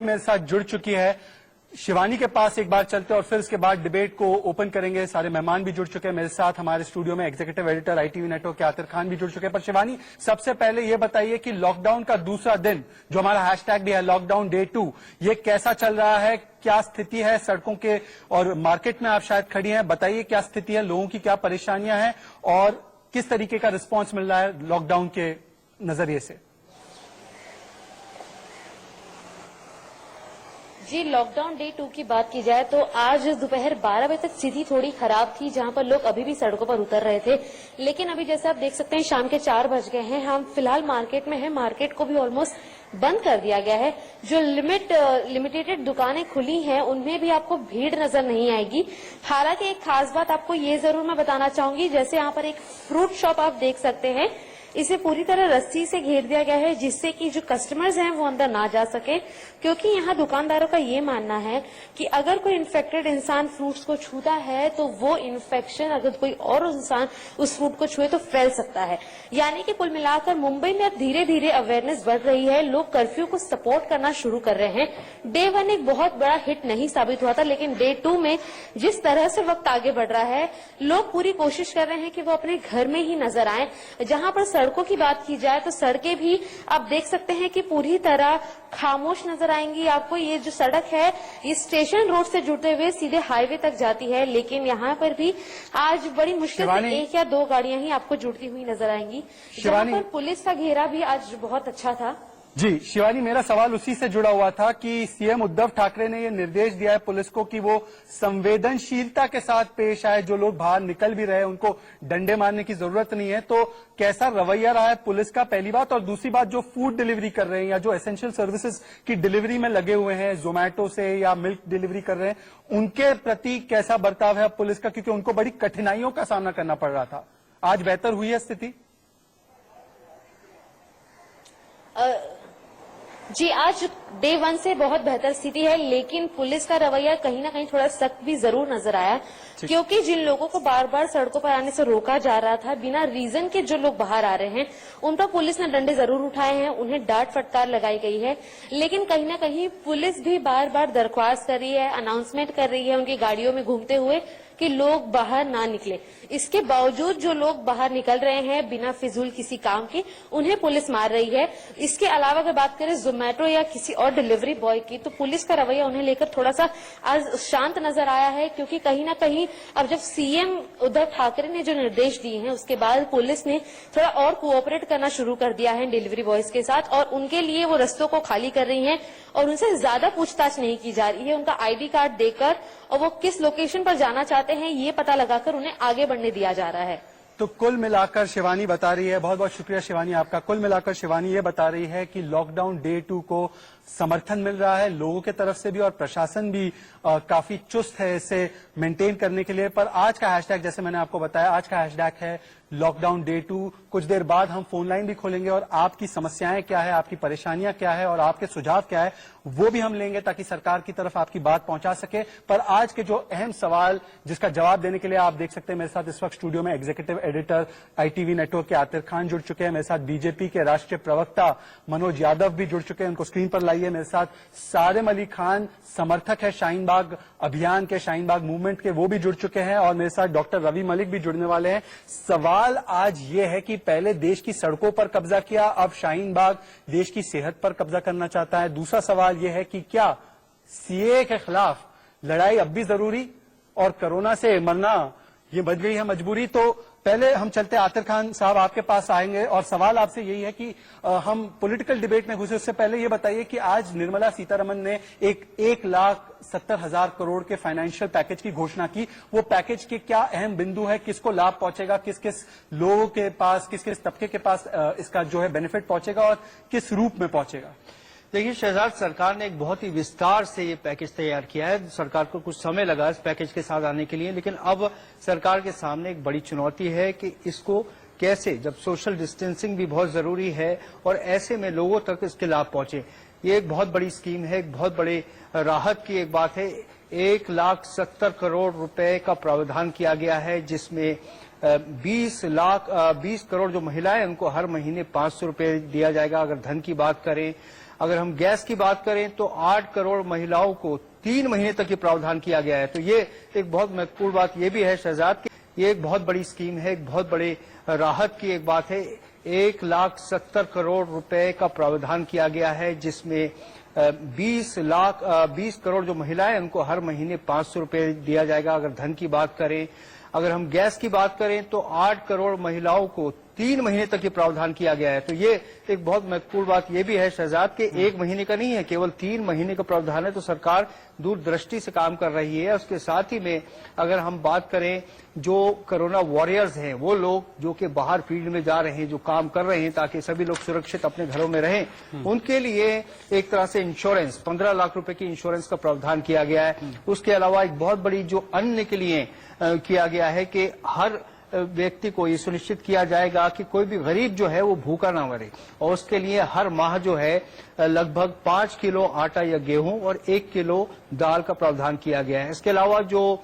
मेरे साथ जुड़ चुकी है। शिवानी के पास एक बार चलते और फिर इसके बाद डिबेट को ओपन करेंगे। सारे मेहमान भी जुड़ चुके हैं मेरे साथ हमारे स्टूडियो में। एग्जीक्यूटिव एडिटर ITV नेटवर्क के आतिर खान भी जुड़ चुके हैं। पर शिवानी, सबसे पहले ये बताइए कि लॉकडाउन का दूसरा दिन, जो हमारा हैशटैग भी है लॉकडाउन डे 2, ये कैसा चल रहा है? क्या स्थिति है सड़कों के और मार्केट में? आप शायद खड़ी हैं, बताइए क्या स्थिति है, लोगों की क्या परेशानियां हैं और किस तरीके का रिस्पॉन्स मिल रहा है लॉकडाउन के नजरिए से? जी, लॉकडाउन डे 2 की बात की जाए तो आज दोपहर 12 बजे तक स्थिति थोड़ी खराब थी, जहां पर लोग अभी भी सड़कों पर उतर रहे थे। लेकिन अभी जैसे आप देख सकते हैं शाम के 4 बज गए हैं। हम फिलहाल मार्केट में हैं। मार्केट को भी ऑलमोस्ट बंद कर दिया गया है। जो लिमिटेड दुकानें खुली हैं उनमें भी आपको भीड़ नजर नहीं आएगी। हालांकि एक खास बात आपको ये जरूर मैं बताना चाहूंगी, जैसे यहाँ पर एक फ्रूट शॉप आप देख सकते हैं, इसे पूरी तरह रस्सी से घेर दिया गया है जिससे कि जो कस्टमर्स हैं वो अंदर ना जा सके, क्योंकि यहाँ दुकानदारों का ये मानना है कि अगर कोई इन्फेक्टेड इंसान फ्रूट्स को छूता है तो वो इन्फेक्शन अगर कोई और इंसान उस फ्रूट को छुए तो फैल सकता है। यानी कि कुल मिलाकर मुंबई में अब धीरे धीरे अवेयरनेस बढ़ रही है। लोग कर्फ्यू को सपोर्ट करना शुरू कर रहे हैं। डे 1 एक बहुत बड़ा हिट नहीं साबित हुआ था, लेकिन डे 2 में जिस तरह से वक्त आगे बढ़ रहा है, लोग पूरी कोशिश कर रहे हैं कि वो अपने घर में ही नजर आए। जहां पर सड़कों की बात की जाए तो सड़कें भी आप देख सकते हैं कि पूरी तरह खामोश नजर आएंगी। आपको ये जो सड़क है ये स्टेशन रोड से जुड़ते हुए सीधे हाईवे तक जाती है, लेकिन यहाँ पर भी आज बड़ी मुश्किल से 1 या 2 गाड़ियां ही आपको जुड़ती हुई नजर आएंगी। जहाँ पर पुलिस का घेरा भी आज बहुत अच्छा था। जी शिवानी, मेरा सवाल उसी से जुड़ा हुआ था कि सीएम उद्धव ठाकरे ने ये निर्देश दिया है पुलिस को कि वो संवेदनशीलता के साथ पेश आए। जो लोग बाहर निकल भी रहे हैं उनको डंडे मारने की जरूरत नहीं है। तो कैसा रवैया रहा है पुलिस का, पहली बात। और दूसरी बात, जो फूड डिलीवरी कर रहे हैं या जो एसेंशियल सर्विसेज की डिलीवरी में लगे हुए हैं, जोमैटो से या मिल्क डिलीवरी कर रहे हैं, उनके प्रति कैसा बर्ताव है पुलिस का? क्योंकि उनको बड़ी कठिनाइयों का सामना करना पड़ रहा था। आज बेहतर हुई है स्थिति? जी, आज डे 1 से बहुत बेहतर स्थिति है, लेकिन पुलिस का रवैया कहीं ना कहीं थोड़ा सख्त भी जरूर नजर आया, क्योंकि जिन लोगों को बार बार सड़कों पर आने से रोका जा रहा था, बिना रीजन के जो लोग बाहर आ रहे हैं उन पर पुलिस ने डंडे जरूर उठाए हैं, उन्हें डांट फटकार लगाई गई है। लेकिन कहीं ना कहीं पुलिस भी बार बार दरख्वास्त कर रही है, अनाउंसमेंट कर रही है उनकी गाड़ियों में घूमते हुए कि लोग बाहर ना निकले। इसके बावजूद जो लोग बाहर निकल रहे हैं बिना फिजूल किसी काम के, उन्हें पुलिस मार रही है। इसके अलावा अगर बात करें जोमैटो या किसी और डिलीवरी बॉय की, तो पुलिस का रवैया उन्हें लेकर थोड़ा सा आज शांत नजर आया है, क्योंकि कहीं ना कहीं अब जब सीएम उद्धव ठाकरे ने जो निर्देश दिए हैं उसके बाद पुलिस ने थोड़ा और कोऑपरेट करना शुरू कर दिया है डिलीवरी बॉयज के साथ, और उनके लिए वो रस्तों को खाली कर रही है और उनसे ज्यादा पूछताछ नहीं की जा रही है। उनका ID कार्ड देकर और वो किस लोकेशन पर जाना चाहते हैं ये पता लगाकर उन्हें आगे बढ़ने दिया जा रहा है। तो कुल मिलाकर शिवानी बता रही है, बहुत बहुत शुक्रिया शिवानी आपका। कुल मिलाकर शिवानी ये बता रही है कि लॉकडाउन डे 2 को समर्थन मिल रहा है लोगों के तरफ से भी, और प्रशासन भी काफी चुस्त है इसे मेंटेन करने के लिए। पर आज का हैशटैग, जैसे मैंने आपको बताया, आज का हैशटैग है लॉकडाउन डे 2। कुछ देर बाद हम फोन लाइन भी खोलेंगे और आपकी समस्याएं क्या है, आपकी परेशानियां क्या है और आपके सुझाव क्या है वो भी हम लेंगे, ताकि सरकार की तरफ आपकी बात पहुंचा सके। पर आज के जो अहम सवाल जिसका जवाब देने के लिए आप देख सकते हैं मेरे साथ इस वक्त स्टूडियो में एग्जीक्यूटिव एडिटर ITV नेटवर्क के आतिर खान जुड़ चुके हैं। मेरे साथ बीजेपी के राष्ट्रीय प्रवक्ता मनोज यादव भी जुड़ चुके हैं, उनको स्क्रीन पर लाइए। मेरे साथ सारिम अली खान, समर्थक है शाहीन बाग अभियान के, शाहीन बाग मूवमेंट के, वो भी जुड़ चुके हैं। और मेरे साथ डॉक्टर रवि मलिक भी जुड़ने वाले हैं। सवाल आज ये है कि पहले देश की सड़कों पर कब्जा किया, अब शाहीन बाग देश की सेहत पर कब्जा करना चाहता है। दूसरा सवाल यह है कि क्या CAA के खिलाफ लड़ाई अब भी जरूरी, और कोरोना से मरना ये बच गई है मजबूरी? तो पहले हम चलते आतिर खान साहब आपके पास आएंगे, और सवाल आपसे यही है कि हम पॉलिटिकल डिबेट में घुसे उससे पहले ये बताइए कि आज निर्मला सीतारमण ने एक 1,70,000 करोड़ के फाइनेंशियल पैकेज की घोषणा की। वो पैकेज के क्या अहम बिंदु है, किसको लाभ पहुंचेगा, किस किस लोगों के पास, किस किस तबके के पास इसका जो है बेनिफिट पहुंचेगा और किस रूप में पहुंचेगा? देखिए शहजाद, सरकार ने एक बहुत ही विस्तार से ये पैकेज तैयार किया है। सरकार को कुछ समय लगा इस पैकेज के साथ आने के लिए, लेकिन अब सरकार के सामने एक बड़ी चुनौती है कि इसको कैसे, जब सोशल डिस्टेंसिंग भी बहुत जरूरी है और ऐसे में लोगों तक इसके लाभ पहुंचे। ये एक बहुत बड़ी स्कीम है, एक बहुत बड़ी राहत की एक बात है। 1,70,000 करोड़ रुपए का प्रावधान किया गया है, जिसमें 20 करोड़ जो महिलाएं उनको हर महीने 500 रुपए दिया जाएगा। अगर धन की बात करें, अगर हम गैस की बात करें तो 8 करोड़ महिलाओं को 3 महीने तक ये प्रावधान किया गया है। तो ये एक बहुत महत्वपूर्ण बात ये भी है शहजाद की, ये एक बहुत बड़ी स्कीम है, एक बहुत बड़ी राहत की एक बात है। 1,70 करोड़ रुपए का प्रावधान किया गया है, जिसमें 20 करोड़ जो महिलाएं उनको हर महीने 500 रुपए दिया जाएगा। अगर धन की बात करें, अगर हम गैस की बात करें तो 8 करोड़ महिलाओं को 3 महीने तक ये प्रावधान किया गया है। तो ये एक बहुत महत्वपूर्ण बात ये भी है शहजाद के, 1 महीने का नहीं है, केवल 3 महीने का प्रावधान है। तो सरकार दूरदृष्टि से काम कर रही है। उसके साथ ही में अगर हम बात करें, जो कोरोना वॉरियर्स हैं, वो लोग जो कि बाहर फील्ड में जा रहे हैं, जो काम कर रहे हैं ताकि सभी लोग सुरक्षित अपने घरों में रहें, उनके लिए एक तरह से इंश्योरेंस 15 लाख रुपए की इंश्योरेंस का प्रावधान किया गया है। उसके अलावा एक बहुत बड़ी जो अन्न के लिए किया गया है कि हर व्यक्ति को ये सुनिश्चित किया जाएगा कि कोई भी गरीब जो है वो भूखा ना मरे, और उसके लिए हर माह जो है लगभग 5 किलो आटा या गेहूं और 1 किलो दाल का प्रावधान किया गया है। इसके अलावा जो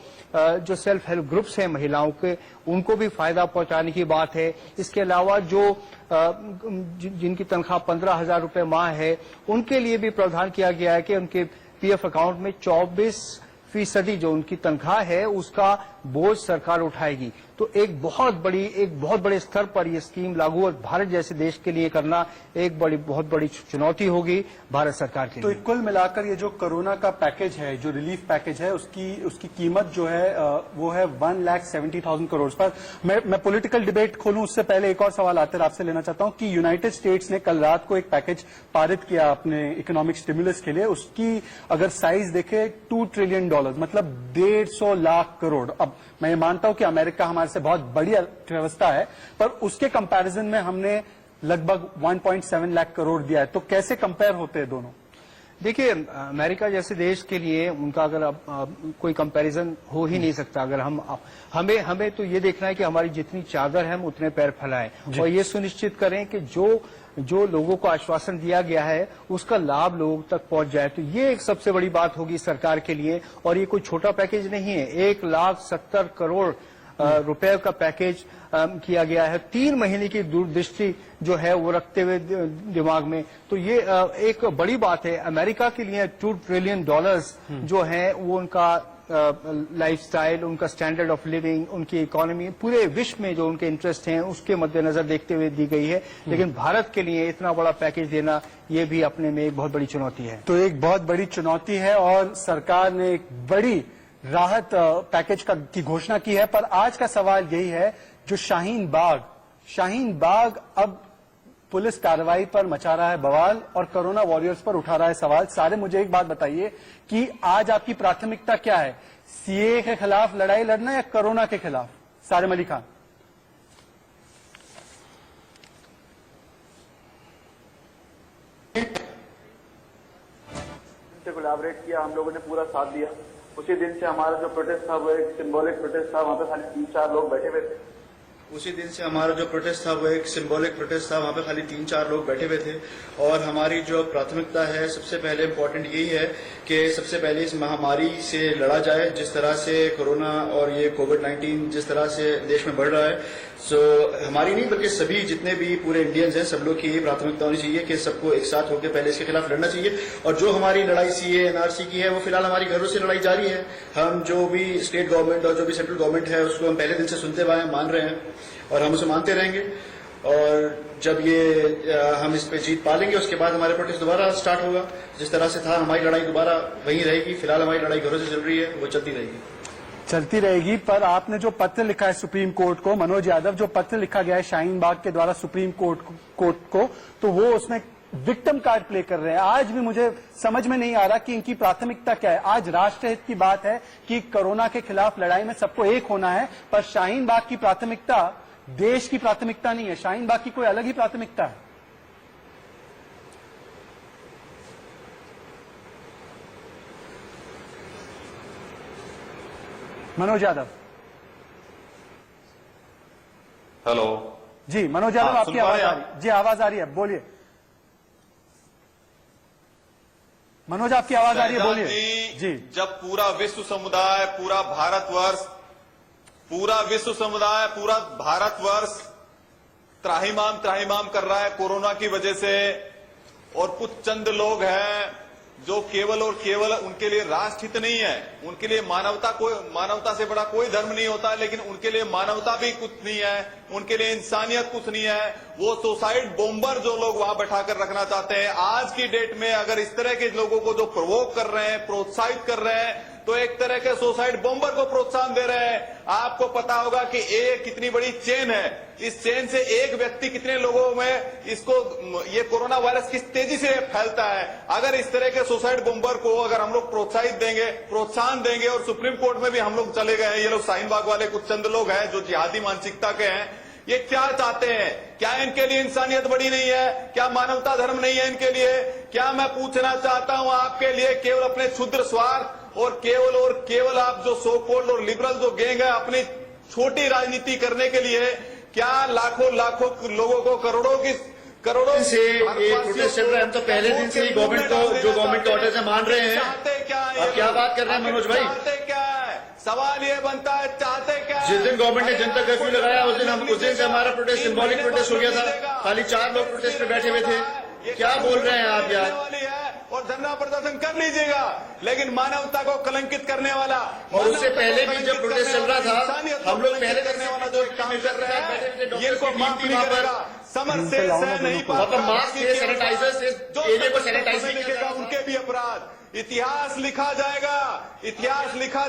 सेल्फ हेल्प ग्रुप्स हैं महिलाओं के, उनको भी फायदा पहुंचाने की बात है। इसके अलावा जिनकी तनख्वाह 15,000 रुपए माह है, उनके लिए भी प्रावधान किया गया है कि उनके पीएफ अकाउंट में 24% जो उनकी तनख्वाह है उसका बोझ सरकार उठाएगी। तो एक बहुत बड़े स्तर पर यह स्कीम लागू और भारत जैसे देश के लिए करना एक बहुत बड़ी चुनौती होगी भारत सरकार के लिए। तो कुल मिलाकर ये जो कोरोना का पैकेज है, जो रिलीफ पैकेज है, उसकी कीमत जो है वो है 1,70,000 करोड़ पर। मैं पॉलिटिकल डिबेट खोलूं उससे पहले एक और सवाल आते आपसे लेना चाहता हूं कि यूनाइटेड स्टेट्स ने कल रात को एक पैकेज पारित किया अपने इकोनॉमिक स्टिमुलस के लिए। उसकी अगर साइज देखे $2 ट्रिलियन, मतलब 150 लाख करोड़। अब मैं ये मानता हूं कि अमेरिका हमारे से बहुत बड़ी अर्थव्यवस्था है, पर उसके कंपैरिजन में हमने लगभग 1.7 लाख करोड़ दिया है। तो कैसे कंपेयर होते हैं दोनों? देखिए, अमेरिका जैसे देश के लिए उनका अगर कोई कंपैरिजन हो ही नहीं सकता। अगर हमें तो ये देखना है कि हमारी जितनी चादर है हम उतने पैर फैलाएं और ये सुनिश्चित करें कि जो लोगों को आश्वासन दिया गया है उसका लाभ लोगों तक पहुंच जाए। तो ये एक सबसे बड़ी बात होगी सरकार के लिए, और ये कोई छोटा पैकेज नहीं है। 1,70,000 करोड़ रुपए का पैकेज किया गया है, 3 महीने की दूरदृष्टि जो है वो रखते हुए दिमाग में। तो ये एक बड़ी बात है अमेरिका के लिए। $2 ट्रिलियन जो है वो उनका लाइफस्टाइल, उनका स्टैंडर्ड ऑफ लिविंग, उनकी इकोनॉमी, पूरे विश्व में जो उनके इंटरेस्ट हैं उसके मद्देनजर देखते हुए दी गई है। लेकिन भारत के लिए इतना बड़ा पैकेज देना ये भी अपने में एक बहुत बड़ी चुनौती है। तो एक बहुत बड़ी चुनौती है और सरकार ने एक बड़ी राहत पैकेज की घोषणा की है। पर आज का सवाल यही है, जो शाहीन बाग अब पुलिस कार्रवाई पर मचा रहा है बवाल और कोरोना वॉरियर्स पर उठा रहा है सवाल। सारे मुझे एक बात बताइए कि आज आपकी प्राथमिकता क्या है, सीए के खिलाफ लड़ाई लड़ना या कोरोना के खिलाफ? सारे अली खान। से कोलैबोरेट किया, हम लोगों ने पूरा साथ दिया। उसी दिन से हमारा जो प्रोटेस्ट था वो एक सिंबॉलिक प्रोटेस्ट था, वहां पे खाली 3-4 लोग बैठे हुए थे। उसी दिन से हमारा जो प्रोटेस्ट था वो एक सिंबॉलिक प्रोटेस्ट था, वहां पे खाली 3-4 लोग बैठे हुए थे। और हमारी जो प्राथमिकता है, सबसे पहले इम्पोर्टेंट यही है कि सबसे पहले इस महामारी से लड़ा जाए। जिस तरह से कोरोना और ये कोविड-19 जिस तरह से देश में बढ़ रहा है, सो हमारी नहीं बल्कि सभी जितने भी पूरे इंडियंस हैं सब लोग की ये प्राथमिकता होनी चाहिए कि सबको एक साथ होकर पहले इसके खिलाफ लड़ना चाहिए। और जो हमारी लड़ाई सीए एनआरसी की है वो फिलहाल हमारी घरों से लड़ाई जारी है। हम जो भी स्टेट गवर्नमेंट और जो भी सेंट्रल गवर्नमेंट है उसको हम पहले दिन से सुनते हुए मान रहे हैं और हम उसे मानते रहेंगे। और जब ये हम इस पे जीत पालेंगे उसके बाद हमारे प्रोटेस्ट दोबारा स्टार्ट होगा। जिस तरह से था हमारी लड़ाई दोबारा वहीं रहेगी। फिलहाल हमारी लड़ाई घरों से चल रही है, वो चलती रहेगी। पर आपने जो पत्र लिखा है सुप्रीम कोर्ट को, मनोज यादव, जो पत्र लिखा गया है शाहीन बाग के द्वारा सुप्रीम कोर्ट को, तो वो उसमें विक्टिम कार्ड प्ले कर रहे हैं। आज भी मुझे समझ में नहीं आ रहा कि इनकी प्राथमिकता क्या है। आज राष्ट्रहित की बात है कि कोरोना के खिलाफ लड़ाई में सबको एक होना है, पर शाहीन बाग की प्राथमिकता देश की प्राथमिकता नहीं है। शाहीन बाग की कोई अलग ही प्राथमिकता है। मनोज यादव। हेलो जी मनोज यादव, आपकी आवाज आ रही है? जी आवाज आ रही है, बोलिए मनोज, आपकी आवाज आ रही है, बोलिए जी। जब पूरा विश्व समुदाय, पूरा भारतवर्ष त्राहिमाम कर रहा है कोरोना की वजह से, और कुछ चंद लोग हैं जो केवल और केवल उनके लिए राष्ट्र हित नहीं है, उनके लिए मानवता से बड़ा कोई धर्म नहीं होता, लेकिन उनके लिए मानवता भी कुछ नहीं है, उनके लिए इंसानियत कुछ नहीं है। वो सुसाइड बॉम्बर जो लोग वहां बैठाकर रखना चाहते हैं, आज की डेट में अगर इस तरह के लोगों को जो प्रवोक कर रहे हैं, प्रोत्साहित कर रहे हैं, तो एक तरह के सुसाइड बॉम्बर को प्रोत्साहन दे रहे हैं। आपको पता होगा कि एक कितनी बड़ी चेन है, इस चेन से एक व्यक्ति कितने लोगों में ये कोरोना वायरस किस तेजी से फैलता है। अगर इस तरह के सुसाइड बॉम्बर को अगर हम लोग प्रोत्साहन देंगे और सुप्रीम कोर्ट में भी हम लोग चले गए हैं, ये लोग शाहीन बाग वाले कुछ चंद लोग हैं जो जिहादी मानसिकता के हैं, ये क्या चाहते हैं? क्या इनके लिए इंसानियत बड़ी नहीं है? क्या मानवता धर्म नहीं है इनके लिए? क्या मैं पूछना चाहता हूं आपके लिए, केवल अपने क्षुद्र स्वार्थ और केवल आप जो सो कॉल्ड और लिबरल जो गैंग है अपनी छोटी राजनीति करने के लिए क्या लाखों लोगों को करोड़ों से ये प्रोटेस्ट चल रहा है। हम तो पहले दिन से ही गवर्नमेंट के ऑर्डर से मान रहे हैं। आप क्या बात कर रहे हैं मनोज भाई? चाहते क्या है? सवाल ये बनता है, चाहते क्या है? जिस दिन गवर्नमेंट ने जनता कर्फ्यू लगाया उस दिन से हमारा प्रोटेस्ट सिंबॉलिक प्रोटेस्ट हो गया था। खाली 4 लोग प्रोटेस्ट पे बैठे हुए थे। क्या बोल रहे हैं आप यार? और धरना प्रदर्शन कर लीजिएगा, लेकिन मानवता को कलंकित करने वाला और उससे पहले भी जब प्रोटेस्ट चल रहा था हम लोग पहले करने वाला जो काम कर रहे हैं ये को माफ नहीं करेगा। समर से नहीं पाता, मास्क से, सैनिटाइजर से एरिया को सैनिटाइज नहीं लिखेगा उनके भी अपराध। इतिहास लिखा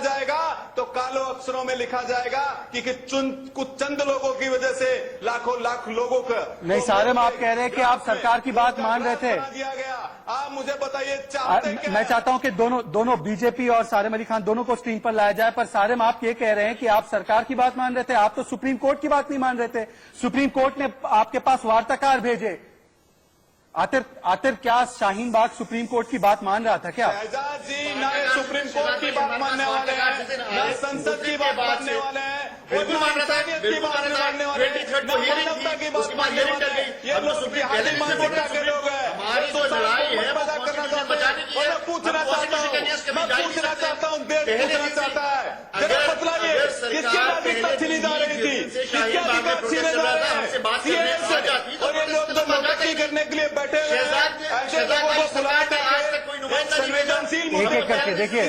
जाएगा तो कालो अक्षरों में लिखा जाएगा कि कुछ चंद लोगों की वजह से लाखों लोगों का नहीं। सारे आप कह रहे हैं कि आप सरकार की बात मान रहे थे। दिया गया। आप मुझे बताइए चाहते क्या? मैं चाहता हूं कि दोनों बीजेपी और सारिम अली खान दोनों को स्क्रीन पर लाया जाए, पर सारिम आप ये कह रहे हैं कि आप सरकार की बात मान रहे थे, आप तो सुप्रीम कोर्ट की बात नहीं मान रहे थे। सुप्रीम कोर्ट ने आपके पास वार्ताकार भेजे। आतिर क्या शाहीन बाग सुप्रीम कोर्ट की बात मान रहा था क्या? शहजाद जी ना सुप्रीम कोर्ट की बात मानने वाले हैं, ना संसद की बात मानने वाले हैं, बिल्कुल मान रहा था, बिल्कुल मान रहा था। 23 को हियरिंग थी, उसके बाद हियरिंग चल गई। ये लोग सुप्रीम मानवता के लोग हैं। हमारी जो लड़ाई है वो कॉन्स्टिट्यूशन बचाने की है। मैं पूछना चाहता हूँ देश पूछना चाहता है, जरा बतलाइए किसकी नागरिकता छीनी जा रही थी, किसके अधिकार छीने जा रहे हैं? और ये लोग जो नौकरी करने के लिए बैठे हुए हैं, ऐसे लोगों को बुलाते संवेदनशील एक करके देखिए,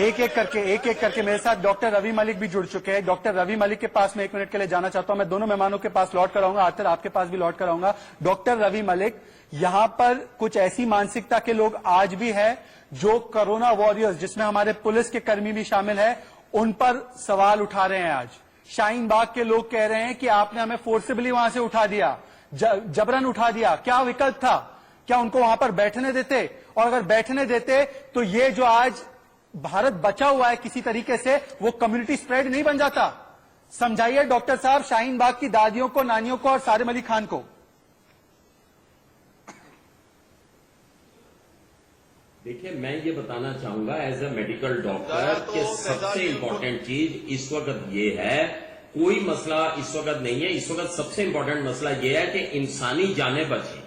एक एक करके मेरे साथ डॉक्टर रवि मलिक भी जुड़ चुके हैं। डॉक्टर रवि मलिक के पास मैं 1 मिनट के लिए जाना चाहता हूं। मैं दोनों मेहमानों के पास लौट कर आऊंगा, आतिर आपके पास भी लौट कर आऊंगा। डॉक्टर रवि मलिक, यहां पर कुछ ऐसी मानसिकता के लोग आज भी है जो कोरोना वॉरियर्स, जिसमें हमारे पुलिस के कर्मी भी शामिल है, उन पर सवाल उठा रहे हैं। आज शाहीन बाग के लोग कह रहे हैं कि आपने हमें फोर्सिबली वहां से उठा दिया, जबरन उठा दिया। क्या विकल्प था? क्या उनको वहां पर बैठने देते? और अगर बैठने देते तो ये जो आज भारत बचा हुआ है किसी तरीके से, वो कम्युनिटी स्प्रेड नहीं बन जाता। समझाइए डॉक्टर साहब शाहीन बाग की दादियों को, नानियों को और सारिम अली खान को। देखिए, मैं ये बताना चाहूंगा एज ए मेडिकल डॉक्टर कि सबसे इंपॉर्टेंट चीज इस वक्त ये है, कोई मसला इस वक्त नहीं है। इस वक्त सबसे इंपॉर्टेंट मसला ये है कि इंसानी जानें बचें,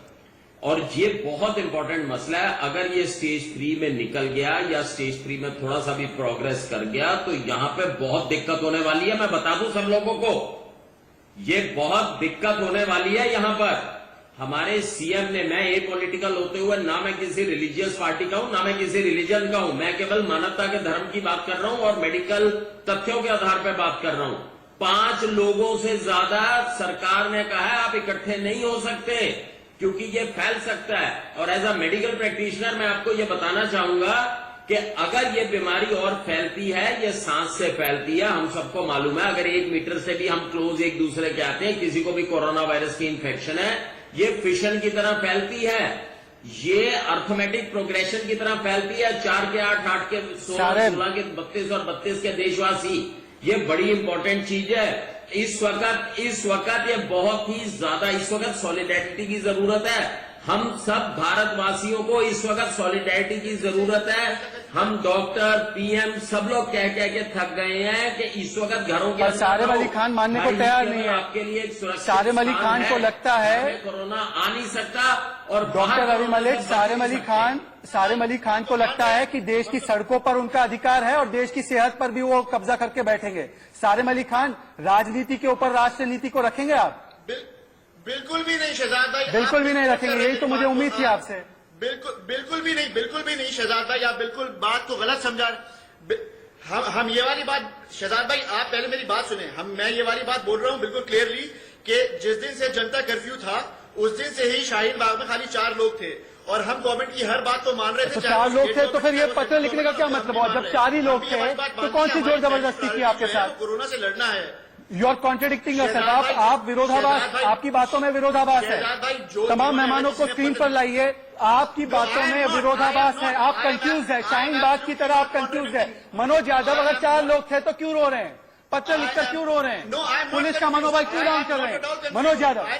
और ये बहुत इंपॉर्टेंट मसला है। अगर ये स्टेज 3 में निकल गया या स्टेज 3 में थोड़ा सा भी प्रोग्रेस कर गया तो यहां पे बहुत दिक्कत होने वाली है। मैं बता दूं सब लोगों को, ये बहुत दिक्कत होने वाली है। यहां पर हमारे सीएम ने, मैं ए पॉलिटिकल होते हुए ना मैं किसी रिलीजियस पार्टी का हूं, ना मैं किसी रिलीजन का हूं, मैं केवल मानवता के धर्म की बात कर रहा हूं और मेडिकल तथ्यों के आधार पर बात कर रहा हूं। 5 लोगों से ज्यादा सरकार ने कहा है आप इकट्ठे नहीं हो सकते क्योंकि ये फैल सकता है। और एज अ मेडिकल प्रैक्टिशनर मैं आपको ये बताना चाहूंगा कि अगर ये बीमारी और फैलती है, ये सांस से फैलती है, हम सबको मालूम है। अगर 1 मीटर से भी हम क्लोज एक दूसरे के आते हैं, किसी को भी कोरोना वायरस की इंफेक्शन है, ये फिशन की तरह फैलती है, ये अर्थमेटिक प्रोग्रेशन की तरह फैलती है। 4 के 8, 8 के 16, 16 के 32 और 32 के देशवासी, ये बड़ी इंपॉर्टेंट चीज है। इस वक्त ये बहुत ही ज्यादा, इस वक्त सॉलिडेरिटी की जरूरत है। हम सब भारतवासियों को इस वक्त सॉलिडेरिटी की जरूरत है। हम डॉक्टर, पीएम सब लोग कह के थक गए हैं कि इस वक्त घरों के, सारिम अली खान मानने को तैयार नहीं है। आपके लिए एक सुरक्षित सारिम अली खान को लगता है कोरोना आ नहीं सकता। और डॉक्टर रवि मलिक, सारिम अली खान को लगता है कि देश की सड़कों पर उनका अधिकार है और देश की सेहत पर भी वो कब्जा करके बैठेंगे। सारिम अली खान, राजनीति के ऊपर राष्ट्र नीति को रखेंगे आप? बिल्कुल भी नहीं शहजाद भाई, बिल्कुल भी नहीं आप रखेंगे, यही तो मुझे उम्मीद थी आपसे। बिल्कुल भी नहीं शहजाद भाई, आप बिल्कुल बात को गलत समझा। हम ये वाली बात, शहजाद भाई आप पहले मेरी बात सुने, मैं ये वाली बात बोल रहा हूँ बिल्कुल क्लियरली कि जिस दिन से जनता कर्फ्यू था उस दिन से ही शाहीन बाग में खाली 4 लोग थे और हम गवर्नमेंट की हर बात को मान रहे थे। तो 4 लोग थे तो फिर ये पत्र लिखने का क्या मतलब हुआ? जब 4 ही लोग थे तो कौन सी जोर जबरदस्ती की आपके साथ? कोरोना से लड़ना है। यू आर कॉन्ट्रेडिक्टिंग योरसेल्फ, आप विरोधाभास, आपकी बातों में विरोधाभास है। तमाम मेहमानों को स्क्रीन पर लाइए, आपकी बातों में विरोधाभास है, आप कंफ्यूज है, शाहीन बाग की तरह आप कंफ्यूज है। मनोज यादव, अगर 4 लोग थे तो क्यों रो रहे हैं? पत्र लिखकर क्यों रो रहे हैं? पुलिस का मनोबल क्यों डाउन कर रहे हैं? Manoj Yadav, I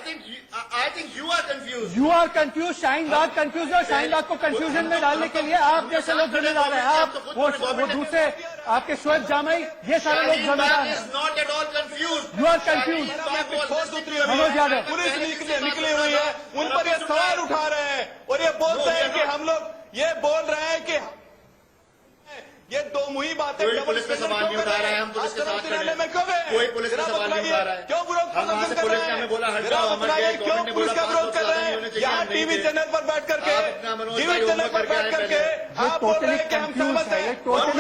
think you are confuse. You are confuse, Shaheen Bagh confuse है और शाहीन बाग को कंफ्यूजन में डालने के लिए आप जैसे लोग जिम्मेदार हैं। आप वो दूसरे आपके शोएब जामई, ये सारे लोग जिम्मेदार हैं। Not at all confuse, you are confuse. Manoj Yadav, police निकली हुई है, उन पर ये सवाल उठा रहे हैं और ये बोलते हैं कि हम लोग ये बोल रहे हैं कि ये दो मुही बातें। कोई पुलिस पे सवाल नहीं उठा रहा है, हम पुलिस के साथ खड़े हैं। कोई पुलिस पे सवाल नहीं उठा रहा है। क्यों विरोध प्रदर्शन कर रहे हैं? हमें बोला हट जाओ, हमारे क्यों पुलिस का विरोध कर रहे हैं? यहाँ टीवी चैनल पर बैठ करके, टीवी चैनल पर बैठ करके आप बोल रहे हैं कि हम सहमत हैं, प्रदर्शन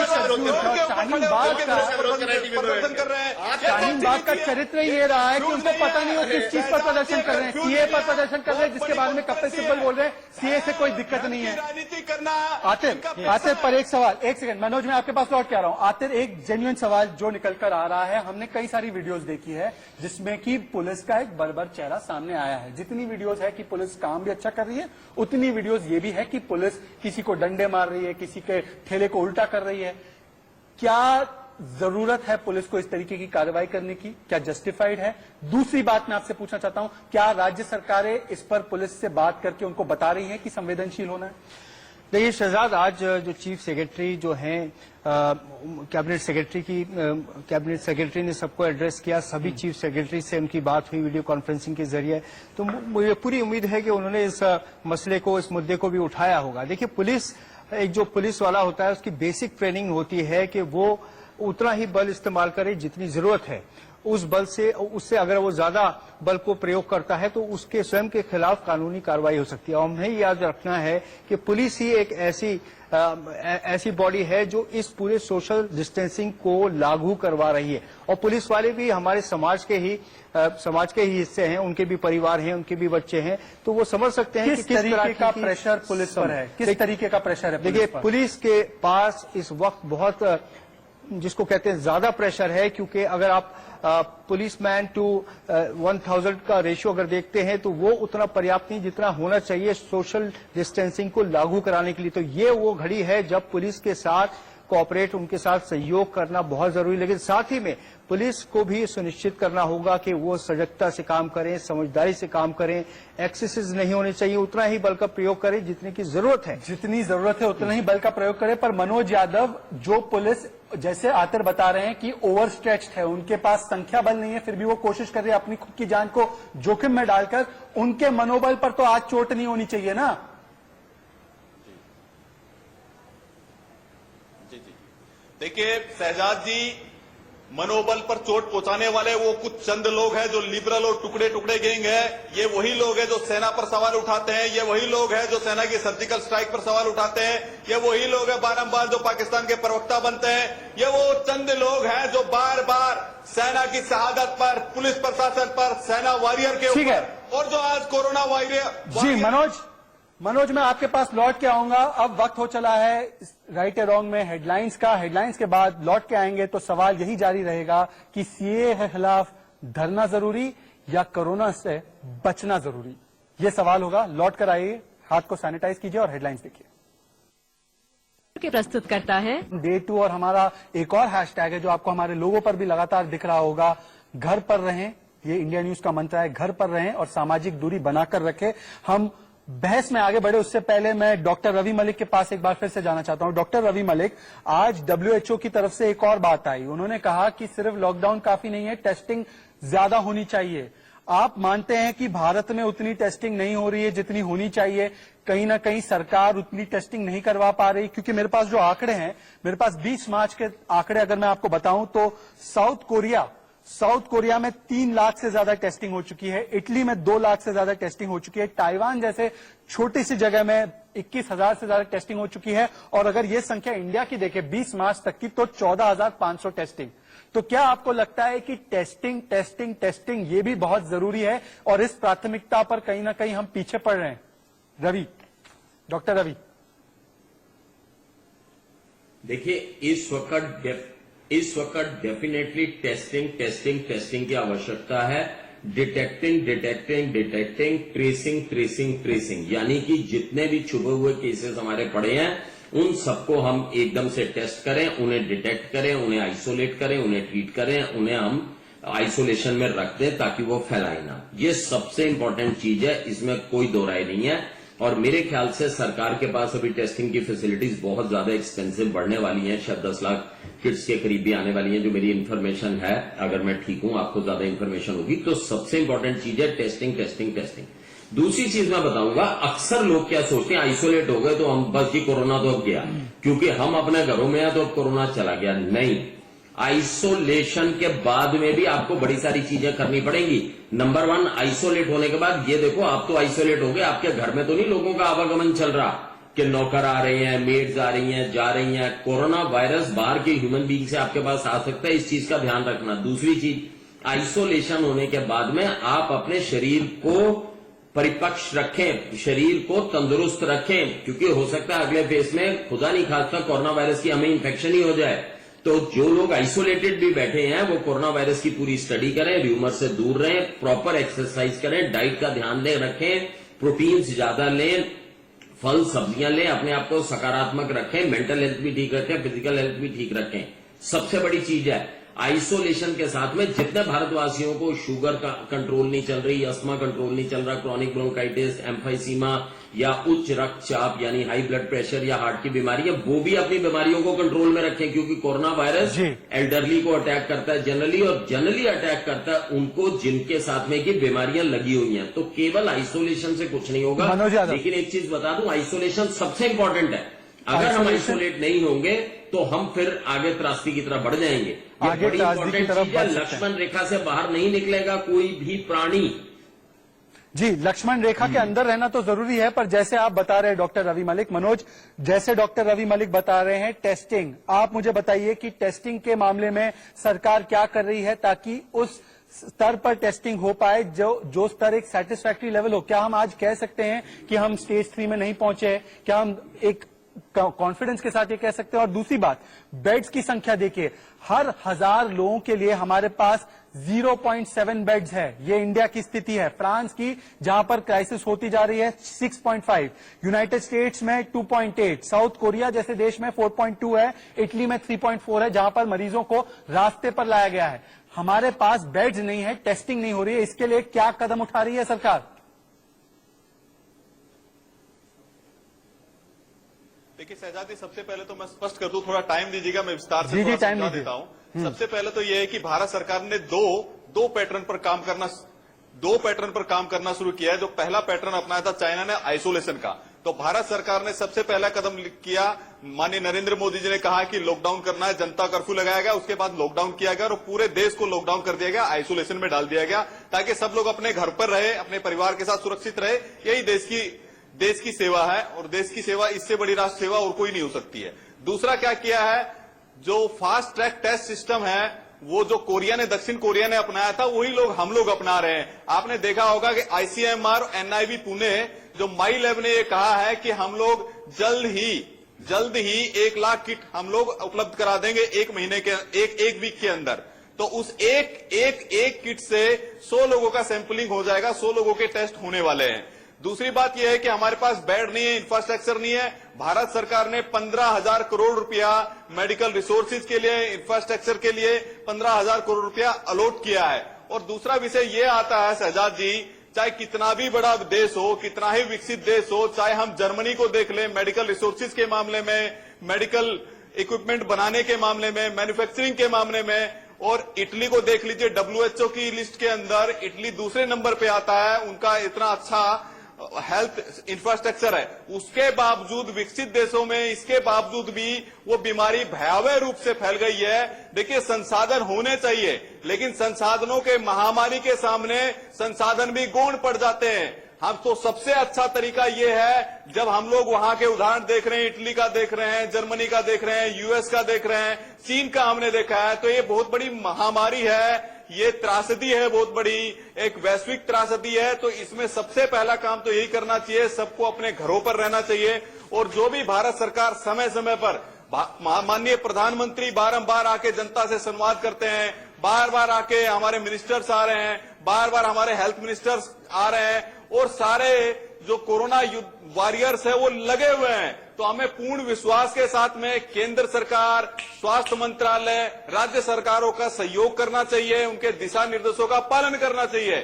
कर रहे हैं। शाहीन बाग का चरित्र ये रहा है कि उनको पता नहीं हो किस चीज पर प्रदर्शन कर रहे हैं। सीए पर प्रदर्शन कर रहे हैं, जिसके बारे में कपिल सिब्बल बोल रहे हैं सीए से कोई दिक्कत नहीं है। राजनीति करना। आतिर पर एक सवाल, एक सेकंड मनोज, मैं आपके पास लौट के आ रहा हूं। आतिर, एक जेन्युइन सवाल जो निकल कर आ रहा है, हमने कई सारी वीडियोस देखी है जिसमें कि पुलिस का एक बर्बर चेहरा सामने आया है। जितनी वीडियोस है कि पुलिस काम भी अच्छा कर रही है, उतनी वीडियोस ये भी है कि पुलिस किसी को डंडे मार रही है, किसी के ठेले को उल्टा कर रही है। क्या जरूरत है पुलिस को इस तरीके की कार्रवाई करने की? क्या जस्टिफाइड है? दूसरी बात मैं आपसे पूछना चाहता हूं, क्या राज्य सरकारें इस पर पुलिस से बात करके उनको बता रही हैं कि संवेदनशील होना है? देखिए शहजाद, आज जो चीफ सेक्रेटरी जो हैं कैबिनेट सेक्रेटरी ने सबको एड्रेस किया, सभी चीफ सेक्रेटरी से उनकी बात हुई वीडियो कॉन्फ्रेंसिंग के जरिए, तो मुझे पूरी उम्मीद है कि उन्होंने इस मसले को, इस मुद्दे को भी उठाया होगा। देखिए पुलिस, एक जो पुलिस वाला होता है उसकी बेसिक ट्रेनिंग होती है कि वो उतना ही बल इस्तेमाल करे जितनी जरूरत है। उस बल से, उससे अगर वो ज्यादा बल को प्रयोग करता है तो उसके स्वयं के खिलाफ कानूनी कार्रवाई हो सकती है। और हमें याद रखना है कि पुलिस ही एक ऐसी बॉडी है जो इस पूरे सोशल डिस्टेंसिंग को लागू करवा रही है। और पुलिस वाले भी हमारे समाज के ही हिस्से हैं, उनके भी परिवार हैं, उनके भी बच्चे हैं, तो वो समझ सकते हैं कि किस तरीके का प्रेशर पुलिस पर है, किस तरीके का प्रेशर है। देखिए पुलिस के पास इस वक्त बहुत, जिसको कहते हैं ज्यादा प्रेशर है, क्योंकि अगर आप पुलिसमैन टू 1000 का रेशियो अगर देखते हैं तो वो उतना पर्याप्त नहीं जितना होना चाहिए सोशल डिस्टेंसिंग को लागू कराने के लिए। तो ये वो घड़ी है जब पुलिस के साथ कोऑपरेट, उनके साथ सहयोग करना बहुत जरूरी, लेकिन साथ ही में पुलिस को भी सुनिश्चित करना होगा कि वो सजगता से काम करें, समझदारी से काम करें, एक्सेसेस नहीं होने चाहिए, उतना ही बल का प्रयोग करें जितने की जरूरत है। जितनी जरूरत है उतना ही बल का प्रयोग करें। पर मनोज यादव, जो पुलिस, जैसे आतिर बता रहे हैं कि ओवर स्ट्रेच्ड है, उनके पास संख्या बल नहीं है, फिर भी वो कोशिश कर रहे हैं अपनी खुद की जान को जोखिम में डालकर, उनके मनोबल पर तो आज चोट नहीं होनी चाहिए ना? देखिए शहजाद जी, मनोबल पर चोट पहुंचाने वाले वो कुछ चंद लोग हैं जो लिबरल और टुकड़े टुकड़े गैंग है। ये वही लोग हैं जो सेना पर सवाल उठाते हैं, ये वही लोग हैं जो सेना की सर्जिकल स्ट्राइक पर सवाल उठाते हैं, ये वही लोग हैं बारंबार जो पाकिस्तान के प्रवक्ता बनते हैं, ये वो चंद लोग हैं जो बार बार सेना की शहादत पर, पुलिस प्रशासन पर, सेना वॉरियर के ऊपर, और जो आज कोरोना वॉरियर। जी मनोज, मैं आपके पास लौट के आऊंगा। अब वक्त हो चला है राइट या रॉन्ग में हेडलाइंस का। हेडलाइंस के बाद लौट के आएंगे तो सवाल यही जारी रहेगा कि सीए के खिलाफ धरना जरूरी या कोरोना से बचना जरूरी, ये सवाल होगा। लौट कर आइए, हाथ को सैनिटाइज कीजिए और हेडलाइंस देखिए। प्रस्तुत करता है Day 2 और हमारा एक और हैशटैग है जो आपको हमारे लोगों पर भी लगातार दिख रहा होगा, घर पर रहें। ये इंडिया न्यूज का मंत्र है, घर पर रहें और सामाजिक दूरी बनाकर रखें। हम बहस में आगे बढ़े उससे पहले मैं डॉक्टर रवि मलिक के पास एक बार फिर से जाना चाहता हूं। डॉक्टर रवि मलिक, आज WHO की तरफ से एक और बात आई। उन्होंने कहा कि सिर्फ लॉकडाउन काफी नहीं है, टेस्टिंग ज्यादा होनी चाहिए। आप मानते हैं कि भारत में उतनी टेस्टिंग नहीं हो रही है जितनी होनी चाहिए? कहीं ना कहीं सरकार उतनी टेस्टिंग नहीं करवा पा रही? क्योंकि मेरे पास जो आंकड़े हैं, मेरे पास 20 मार्च के आंकड़े अगर मैं आपको बताऊं तो साउथ कोरिया साउथ कोरिया में 3 लाख से ज्यादा टेस्टिंग हो चुकी है, इटली में 2 लाख से ज्यादा टेस्टिंग हो चुकी है, ताइवान जैसे छोटी सी जगह में 21,000 से ज्यादा टेस्टिंग हो चुकी है। और अगर ये संख्या इंडिया की देखें 20 मार्च तक की तो 14,500 टेस्टिंग। तो क्या आपको लगता है कि टेस्टिंग टेस्टिंग टेस्टिंग ये भी बहुत जरूरी है और इस प्राथमिकता पर कहीं ना कहीं हम पीछे पड़ रहे हैं? रवि, डॉक्टर रवि। देखिए, इस वक्त डेफिनेटली टेस्टिंग की आवश्यकता है। डिटेक्टिंग, ट्रेसिंग, यानी कि जितने भी छुपे हुए केसेस हमारे पड़े हैं उन सबको हम एकदम से टेस्ट करें, उन्हें डिटेक्ट करें, उन्हें आइसोलेट करें, उन्हें ट्रीट करें, उन्हें हम आइसोलेशन में रख दें ताकि वो फैलाए ना। ये सबसे इंपॉर्टेंट चीज है, इसमें कोई दो राय नहीं है। और मेरे ख्याल से सरकार के पास अभी टेस्टिंग की फैसिलिटीज बहुत ज्यादा एक्सपेंसिव बढ़ने वाली हैं, शायद 10 लाख किट्स के करीब भी आने वाली हैं, जो मेरी इन्फॉर्मेशन है। अगर मैं ठीक हूं, आपको ज्यादा इन्फॉर्मेशन होगी। तो सबसे इंपॉर्टेंट चीज है टेस्टिंग। दूसरी चीज मैं बताऊंगा, अक्सर लोग क्या सोचते हैं, आइसोलेट हो गए तो हम बस की कोरोना तो अब गया, क्योंकि हम अपने घरों में हैं तो अब कोरोना चला गया। नहीं, आइसोलेशन के बाद में भी आपको बड़ी सारी चीजें करनी पड़ेंगी। नंबर 1, आइसोलेट होने के बाद ये देखो, आप तो आइसोलेट हो गए, आपके घर में तो नहीं लोगों का आवागमन चल रहा कि नौकर आ रहे हैं, मेड्स आ रही हैं, जा रही हैं। कोरोना वायरस बाहर के ह्यूमन बीइंग से आपके पास आ सकता है, इस चीज का ध्यान रखना। दूसरी चीज, आइसोलेशन होने के बाद में आप अपने शरीर को परिपक्ष रखें, शरीर को तंदुरुस्त रखें, क्योंकि हो सकता है अगले फेज में खुदा नहीं खास्ता कोरोना वायरस की हमें इन्फेक्शन ही हो जाए। तो जो लोग आइसोलेटेड भी बैठे हैं वो कोरोना वायरस की पूरी स्टडी करें, र्यूमर से दूर रहें, प्रॉपर एक्सरसाइज करें, डाइट का ध्यान दें, रखें, प्रोटीन्स ज्यादा लें, फल सब्जियां लें, अपने आप को सकारात्मक रखें, मेंटल हेल्थ भी ठीक रखें, फिजिकल हेल्थ भी ठीक रखें। सबसे बड़ी चीज है आइसोलेशन के साथ में जितने भारतवासियों को शुगर का कंट्रोल नहीं चल रही, अस्थमा कंट्रोल नहीं चल रहा, क्रॉनिक ब्रोंकाइटिस, एम्फाइसीमा या उच्च रक्तचाप यानी हाई ब्लड प्रेशर या हार्ट की बीमारी है, वो भी अपनी बीमारियों को कंट्रोल में रखें, क्योंकि कोरोना वायरस एल्डरली को अटैक करता है जनरली, और जनरली अटैक करता है उनको जिनके साथ में की बीमारियां लगी हुई हैं। तो केवल आइसोलेशन से कुछ नहीं होगा। लेकिन एक चीज बता दूं, आइसोलेशन सबसे इंपॉर्टेंट है। अगर हम आइसोलेट नहीं होंगे तो हम फिर आगे त्रासदी की तरफ बढ़ जाएंगे। आगे त्रासदी की तरफ बढ़ सकते हैं। लक्ष्मण रेखा से बाहर नहीं निकलेगा कोई भी प्राणी। जी, लक्ष्मण रेखा के अंदर रहना तो जरूरी है, पर जैसे आप बता रहे हैं डॉक्टर रवि मलिक, मनोज, जैसे डॉक्टर रवि मलिक बता रहे हैं टेस्टिंग, आप मुझे बताइए कि टेस्टिंग के मामले में सरकार क्या कर रही है ताकि उस स्तर पर टेस्टिंग हो पाए जो स्तर एक सेटिस्फैक्ट्री लेवल हो। क्या हम आज कह सकते हैं कि हम स्टेज 3 में नहीं पहुंचे? क्या हम एक कॉन्फिडेंस के साथ ये कह सकते हैं? और दूसरी बात, बेड्स की संख्या देखिए, हर 1000 लोगों के लिए हमारे पास 0.7 बेड्स है। ये इंडिया की स्थिति है। फ्रांस की, जहां पर क्राइसिस होती जा रही है, 6.5, यूनाइटेड स्टेट्स में 2.8, साउथ कोरिया जैसे देश में 4.2 है, इटली में 3.4 है, जहां पर मरीजों को रास्ते पर लाया गया है। हमारे पास बेड्स नहीं है, टेस्टिंग नहीं हो रही है, इसके लिए क्या कदम उठा रही है सरकार? देखिए शहजादी, सबसे पहले तो मैं स्पष्ट कर दूं, थोड़ा टाइम दीजिएगा, मैं विस्तार से थोड़ा समझा देता हूं। सबसे पहले तो यह है कि भारत सरकार ने दो पैटर्न पर काम करना शुरू किया है। जो पहला पैटर्न अपनाया था चाइना ने, आइसोलेशन का, तो भारत सरकार ने सबसे पहला कदम किया। माननीय नरेंद्र मोदी जी ने कहा कि लॉकडाउन करना है, जनता कर्फ्यू लगाया गया, उसके बाद लॉकडाउन किया गया और पूरे देश को लॉकडाउन कर दिया गया, आइसोलेशन में डाल दिया गया, ताकि सब लोग अपने घर पर रहे, अपने परिवार के साथ सुरक्षित रहे। यही देश की सेवा है, और देश की सेवा, इससे बड़ी राष्ट्र सेवा और कोई नहीं हो सकती है। दूसरा क्या किया है, जो फास्ट ट्रैक टेस्ट सिस्टम है, वो जो दक्षिण कोरिया ने अपनाया था, वही हम लोग अपना रहे हैं। आपने देखा होगा कि ICMR और NIV पुणे, जो माई लैब ने ये कहा है कि हम लोग जल्द ही 1 लाख किट हम लोग उपलब्ध करा देंगे एक महीने के, एक वीक के अंदर। तो उस एक किट से 100 लोगों का सैंपलिंग हो जाएगा, 100 लोगों के टेस्ट होने वाले हैं। दूसरी बात यह है कि हमारे पास बेड नहीं है, इंफ्रास्ट्रक्चर नहीं है। भारत सरकार ने 15,000 करोड़ रुपया मेडिकल रिसोर्सेज के लिए, इंफ्रास्ट्रक्चर के लिए 15,000 करोड़ रुपया अलॉट किया है। और दूसरा विषय यह आता है शहजाद जी, चाहे कितना भी बड़ा देश हो, कितना ही विकसित देश हो, चाहे हम जर्मनी को देख लें मेडिकल रिसोर्सेज के मामले में, मेडिकल इक्विपमेंट बनाने के मामले में, मैन्युफैक्चरिंग के मामले में, और इटली को देख लीजिए, WHO की लिस्ट के अंदर इटली दूसरे नंबर पे आता है। उनका इतना अच्छा हेल्थ इंफ्रास्ट्रक्चर है, उसके बावजूद विकसित देशों में इसके बावजूद भी वो बीमारी भयावह रूप से फैल गई है। देखिए, संसाधन होने चाहिए, लेकिन संसाधनों के महामारी के सामने संसाधन भी गौण पड़ जाते हैं। हम तो सबसे अच्छा तरीका ये है, जब हम लोग वहां के उदाहरण देख रहे हैं, इटली का देख रहे हैं, जर्मनी का देख रहे हैं, यूएस का देख रहे हैं, चीन का हमने देखा है, तो ये बहुत बड़ी महामारी है, ये त्रासदी है, बहुत बड़ी एक वैश्विक त्रासदी है। तो इसमें सबसे पहला काम तो यही करना चाहिए, सबको अपने घरों पर रहना चाहिए। और जो भी भारत सरकार समय समय पर, माननीय प्रधानमंत्री बारंबार आके जनता से संवाद करते हैं, बार बार आके हमारे मिनिस्टर्स आ रहे हैं, बार बार हमारे हेल्थ मिनिस्टर्स आ रहे हैं, और सारे जो कोरोना वॉरियर्स है वो लगे हुए हैं। तो हमें पूर्ण विश्वास के साथ में केंद्र सरकार, स्वास्थ्य मंत्रालय, राज्य सरकारों का सहयोग करना चाहिए, उनके दिशा निर्देशों का पालन करना चाहिए।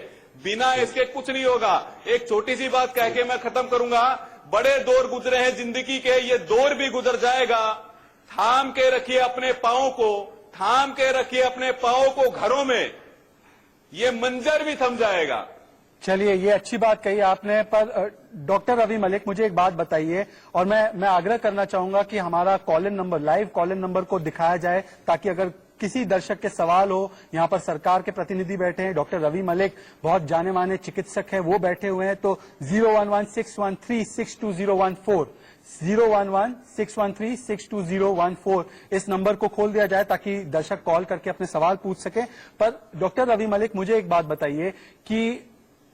बिना इसके कुछ नहीं होगा। एक छोटी सी बात कह के मैं खत्म करूंगा। बड़े दौर गुजरे हैं जिंदगी के, ये दौर भी गुजर जाएगा। थाम के रखिए अपने पांवों को, थाम के रखिए अपने पांवों को घरों में, ये मंजर भी थम जाएगा। चलिए, ये अच्छी बात कही आपने, पर डॉक्टर रवि मलिक मुझे एक बात बताइए, और मैं आग्रह करना चाहूंगा कि हमारा call in number, live call in number को दिखाया जाए, ताकि अगर किसी दर्शक के सवाल हो, यहाँ पर सरकार के प्रतिनिधि बैठे हैं, डॉक्टर रवि मलिक बहुत जाने माने चिकित्सक हैं, वो बैठे हुए हैं, तो 011-613-62014 011-613-62014 इस नंबर को खोल दिया जाए, ताकि दर्शक कॉल करके अपने सवाल पूछ सके। पर डॉक्टर रवि मलिक, मुझे एक बात बताइए कि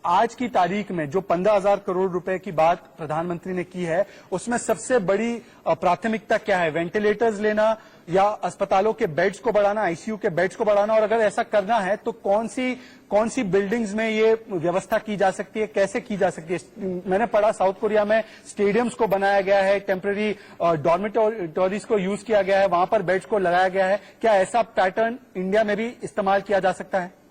आज की तारीख में जो 15,000 करोड़ रुपए की बात प्रधानमंत्री ने की है, उसमें सबसे बड़ी प्राथमिकता क्या है? वेंटिलेटर्स लेना या अस्पतालों के बेड्स को बढ़ाना, आईसीयू के बेड्स को बढ़ाना? और अगर ऐसा करना है तो कौन सी बिल्डिंग्स में ये व्यवस्था की जा सकती है, कैसे की जा सकती है? मैंने पढ़ा साउथ कोरिया में स्टेडियम्स को बनाया गया है, टेम्पररी डॉर्मिटोरीज को यूज किया गया है, वहां पर बेड्स को लगाया गया है। क्या ऐसा पैटर्न इंडिया में भी इस्तेमाल किया जा सकता है?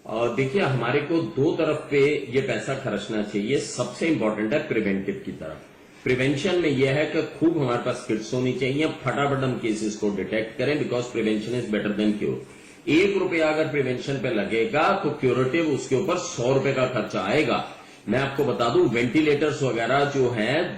देखिए, हमारे को दो तरफ पे ये पैसा खर्चना चाहिए। सबसे इंपॉर्टेंट है प्रिवेंटिव की तरफ। प्रिवेंशन में यह है कि खूब हमारे पास किट्स होनी चाहिए, फटाफट हम केसेस को डिटेक्ट करें, because prevention is better than cure. 1 रुपया अगर प्रिवेंशन पे लगेगा तो क्यूरेटिव उसके ऊपर 100 रुपए का खर्चा आएगा। मैं आपको बता दूं, वेंटिलेटर्स वगैरह जो है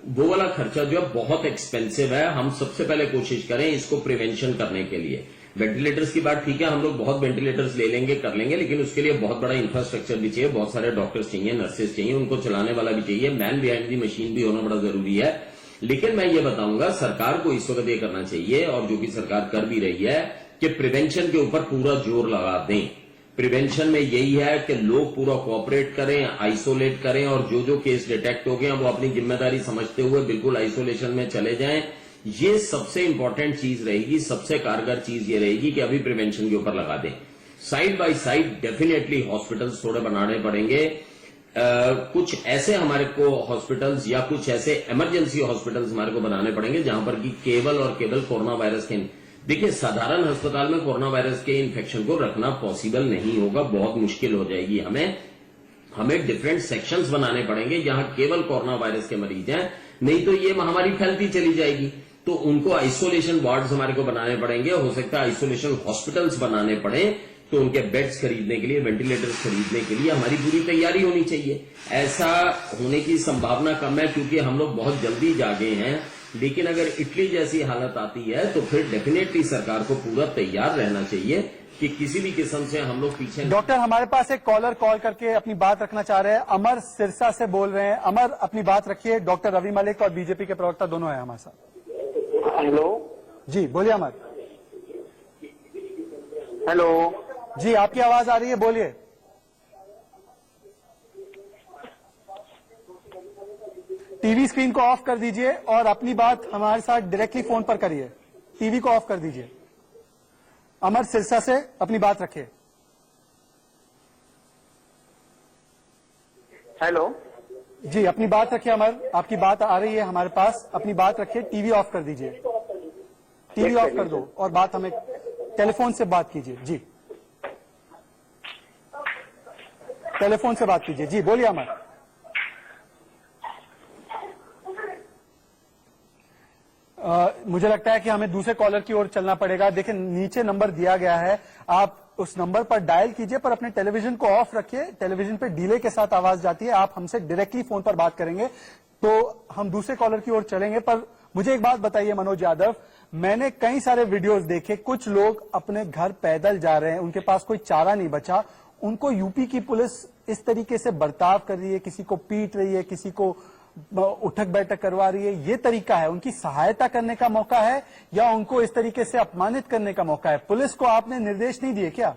वो वाला खर्चा जो है बहुत एक्सपेंसिव है। हम सबसे पहले कोशिश करें इसको प्रिवेंशन करने के लिए। वेंटिलेटर्स की बात ठीक है, हम लोग बहुत वेंटिलेटर्स ले लेंगे, कर लेंगे, लेकिन उसके लिए बहुत बड़ा इंफ्रास्ट्रक्चर भी चाहिए, बहुत सारे डॉक्टर्स चाहिए, नर्सेज चाहिए, उनको चलाने वाला भी चाहिए, मैन बिहाइंड दी मशीन भी होना बड़ा जरूरी है। लेकिन मैं ये बताऊंगा, सरकार को इस वक्त ये करना चाहिए, और जो कि सरकार कर भी रही है, कि प्रिवेंशन के ऊपर पूरा जोर लगा दें। प्रिवेंशन में यही है कि लोग पूरा कोऑपरेट करें, आइसोलेट करें, और जो केस डिटेक्ट हो गए वो अपनी जिम्मेदारी समझते हुए बिल्कुल आइसोलेशन में चले जाएं। ये सबसे इंपॉर्टेंट चीज रहेगी, सबसे कारगर चीज ये रहेगी कि अभी प्रिवेंशन के ऊपर लगा दें। Side by side definitely hospitals थोड़े बनाने पड़ेंगे। कुछ ऐसे हमारे को हॉस्पिटल्स या कुछ ऐसे इमरजेंसी हॉस्पिटल्स हमारे को बनाने पड़ेंगे जहां पर कि केवल कोरोना वायरस के, देखिए साधारण अस्पताल में कोरोना वायरस के इन्फेक्शन को रखना पॉसिबल नहीं होगा, बहुत मुश्किल हो जाएगी। हमें डिफरेंट सेक्शंस बनाने पड़ेंगे जहां केवल कोरोना वायरस के मरीज हैं, नहीं तो ये महामारी फैलती चली जाएगी। तो उनको आइसोलेशन वार्ड्स हमारे को बनाने पड़ेंगे, हो सकता है आइसोलेशन हॉस्पिटल्स बनाने पड़े, तो उनके बेड्स खरीदने के लिए, वेंटिलेटर्स खरीदने के लिए हमारी पूरी तैयारी होनी चाहिए। ऐसा होने की संभावना कम है क्योंकि हम लोग बहुत जल्दी जागे हैं, लेकिन अगर इटली जैसी हालत आती है तो फिर डेफिनेटली सरकार को पूरा तैयार रहना चाहिए कि किसी भी किस्म से हम लोग पीछे। डॉक्टर, हमारे पास एक कॉलर कॉल करके अपनी बात रखना चाह रहे हैं, अमर सिरसा से बोल रहे हैं। अमर, अपनी बात रखिए। डॉक्टर रवि मलिक और बीजेपी के प्रवक्ता दोनों हैं हमारे साथ। हेलो जी, बोलिए अमर। हेलो जी, आपकी आवाज आ रही है, बोलिए। टीवी स्क्रीन को ऑफ कर दीजिए और अपनी बात हमारे साथ डायरेक्टली फोन पर करिए। टीवी को ऑफ कर दीजिए। अमर सिरसा से अपनी बात रखिए। हेलो जी, अपनी बात रखिए अमर, आपकी बात आ रही है हमारे पास, अपनी बात रखिए। टीवी ऑफ कर दीजिए, टीवी ऑफ कर दो और बात हमें टेलीफोन से बात कीजिए। जी, टेलीफोन से बात कीजिए। जी, बोलिए अमर। मुझे लगता है कि हमें दूसरे कॉलर की ओर चलना पड़ेगा। देखिए, नीचे नंबर दिया गया है, आप उस नंबर पर डायल कीजिए, पर अपने टेलीविजन को ऑफ रखिए। टेलीविजन पे डिले के साथ आवाज जाती है। आप हमसे डायरेक्टली फोन पर बात करेंगे तो हम दूसरे कॉलर की ओर चलेंगे। पर मुझे एक बात बताइए मनोज यादव, मैंने कई सारे वीडियोस देखे, कुछ लोग अपने घर पैदल जा रहे हैं, उनके पास कोई चारा नहीं बचा, उनको यूपी की पुलिस इस तरीके से बर्ताव कर रही है, किसी को पीट रही है, किसी को उठक बैठक करवा रही है। ये तरीका है उनकी सहायता करने का मौका है या उनको इस तरीके से अपमानित करने का मौका है? पुलिस को आपने निर्देश नहीं दिए क्या?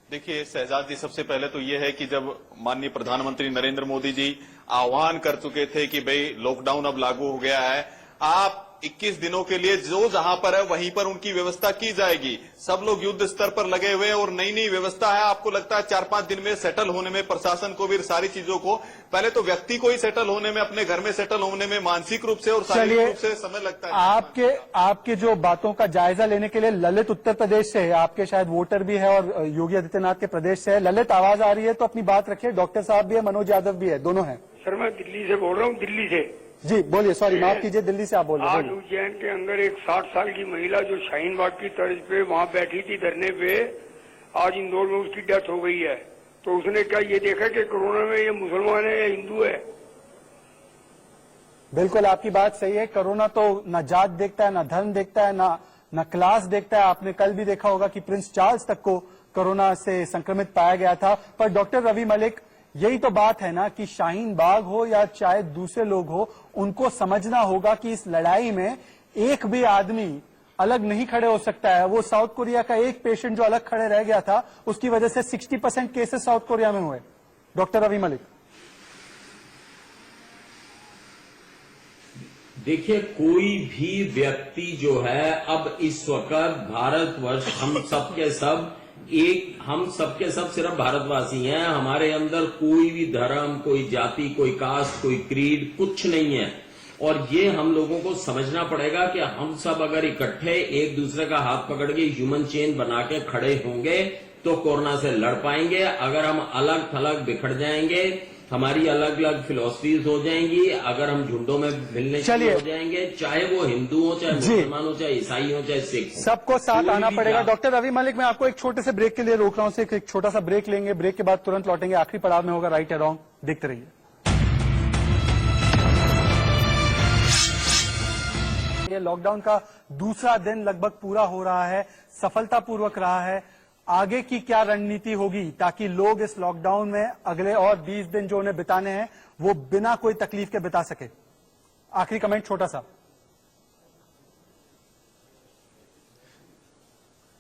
देखिए शहजाद जी, सबसे पहले तो ये है कि जब माननीय प्रधानमंत्री नरेंद्र मोदी जी आह्वान कर चुके थे कि भाई लॉकडाउन अब लागू हो गया है, आप 21 दिनों के लिए जो जहां पर है वहीं पर उनकी व्यवस्था की जाएगी। सब लोग युद्ध स्तर पर लगे हुए हैं और नई नई व्यवस्था है। आपको लगता है 4-5 दिन में सेटल होने में प्रशासन को भी सारी चीजों को, पहले तो व्यक्ति को ही सेटल होने में, अपने घर में सेटल होने में मानसिक रूप से और शारीरिक रूप से समय लगता है। आपके जो बातों का जायजा लेने के लिए ललित उत्तर प्रदेश से है, आपके शायद वोटर भी है और योगी आदित्यनाथ के प्रदेश से है। ललित, आवाज आ रही है तो अपनी बात रखिए। डॉक्टर साहब भी है, मनोज यादव भी है, दोनों हैं। सर मैं दिल्ली से बोल रहा हूँ, दिल्ली से। जी बोलिए, सॉरी माफ कीजिए, दिल्ली से आप बोल रहे आज हैं। उज्जैन के अंदर एक 60 साल की महिला जो शाहीन बाग की तर्ज पे वहाँ बैठी थी धरने पे, आज इंदौर में उसकी डेथ हो गई है। तो उसने क्या ये देखा कि कोरोना में ये मुसलमान है या हिंदू है? बिल्कुल आपकी बात सही है। कोरोना तो न जात देखता है, न धर्म देखता है, न क्लास देखता है। आपने कल भी देखा होगा कि प्रिंस चार्ल्स तक को कोरोना से संक्रमित पाया गया था। पर डॉक्टर रवि मलिक, यही तो बात है ना कि शाहीन बाग हो या चाहे दूसरे लोग हो, उनको समझना होगा कि इस लड़ाई में एक भी आदमी अलग नहीं खड़े हो सकता है। वो साउथ कोरिया का एक पेशेंट जो अलग खड़े रह गया था, उसकी वजह से 60% केसेस साउथ कोरिया में हुए। डॉक्टर रवि मलिक, देखिए, कोई भी व्यक्ति जो है अब इस वक्त भारतवर्ष, हम सबके सब सिर्फ भारतवासी हैं। हमारे अंदर कोई भी धर्म, कोई जाति, कोई कास्ट, कोई क्रीड कुछ नहीं है। और ये हम लोगों को समझना पड़ेगा कि हम सब अगर इकट्ठे एक दूसरे का हाथ पकड़ के ह्यूमन चेन बना के खड़े होंगे तो कोरोना से लड़ पाएंगे। अगर हम अलग थलग बिखर जाएंगे, हमारी अलग अलग फिलोसफीज हो जाएंगी, अगर हम झुंडों में मिलने शुरू हो जाएंगे, चाहे वो हिंदू हो, चाहे मुसलमान हो, चाहे ईसाई हो, चाहे सिख, सबको साथ आना पड़ेगा। डॉक्टर रवि मलिक, मैं आपको एक छोटे से ब्रेक के लिए रोक रहा हूं। एक छोटा सा ब्रेक लेंगे, ब्रेक के बाद तुरंत लौटेंगे। आखिरी पड़ाव में होगा राइट या रॉन्ग, देखते रहिए। ये लॉकडाउन का दूसरा दिन लगभग पूरा हो रहा है, सफलतापूर्वक रहा है। आगे की क्या रणनीति होगी ताकि लोग इस लॉकडाउन में अगले और 20 दिन जो उन्हें बिताने हैं वो बिना कोई तकलीफ के बिता सके? आखिरी कमेंट छोटा सा।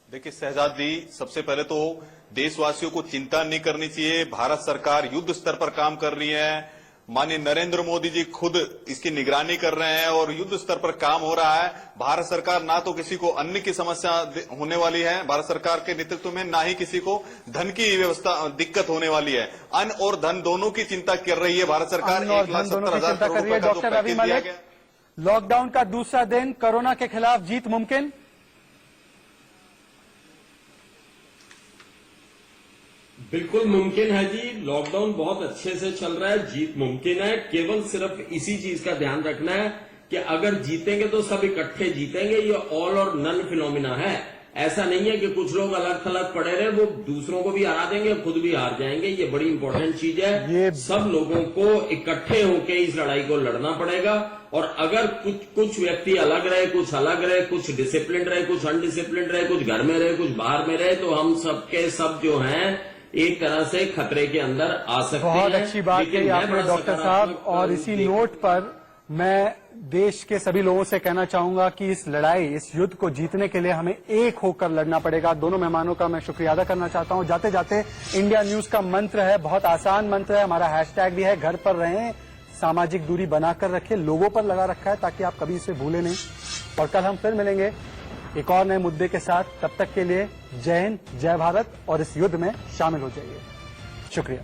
देखिए शहजाद जी, सबसे पहले तो देशवासियों को चिंता नहीं करनी चाहिए। भारत सरकार युद्ध स्तर पर काम कर रही है। माननीय नरेंद्र मोदी जी खुद इसकी निगरानी कर रहे हैं और युद्ध स्तर पर काम हो रहा है। भारत सरकार ना तो किसी को अन्न की समस्या होने वाली है भारत सरकार के नेतृत्व में, ना ही किसी को धन की व्यवस्था दिक्कत होने वाली है। अन्न और धन दोनों की चिंता कर रही है भारत सरकार। 1,70,000 करोड़ रुपए का जो पैकेज दिया गया। लॉकडाउन का दूसरा दिन, कोरोना के खिलाफ जीत मुमकिन? बिल्कुल मुमकिन है जी। लॉकडाउन बहुत अच्छे से चल रहा है, जीत मुमकिन है। केवल सिर्फ इसी चीज का ध्यान रखना है कि अगर जीतेंगे तो सब इकट्ठे जीतेंगे। ये ऑल और नन फिनोमिना है। ऐसा नहीं है कि कुछ लोग अलग थलग पड़े रहे, वो दूसरों को भी हरा देंगे, खुद भी हार जाएंगे। ये बड़ी इंपॉर्टेंट चीज है। सब लोगों को इकट्ठे होकर इस लड़ाई को लड़ना पड़ेगा। और अगर कुछ व्यक्ति अलग रहे, कुछ अलग रहे, कुछ डिसिप्लिन रहे, कुछ अनडिसिप्लिन रहे, कुछ घर में रहे, कुछ बाहर में रहे, तो हम सबके सब जो हैं एक तरह से खतरे के अंदर आ सकते हैं। बहुत अच्छी बात कही आपने डॉक्टर साहब। और इसी नोट पर मैं देश के सभी लोगों से कहना चाहूंगा कि इस लड़ाई, इस युद्ध को जीतने के लिए हमें एक होकर लड़ना पड़ेगा। दोनों मेहमानों का मैं शुक्रिया अदा करना चाहता हूं। जाते जाते इंडिया न्यूज का मंत्र है, बहुत आसान मंत्र है, हमारा हैशटैग भी है, घर पर रहें, सामाजिक दूरी बनाकर रखें, लोगों पर लगा रखा है ताकि आप कभी इसे भूले नहीं। और कल हम फिर मिलेंगे एक और नए मुद्दे के साथ। तब तक के लिए जय हिंद, जय भारत और इस युद्ध में शामिल हो जाइए। शुक्रिया।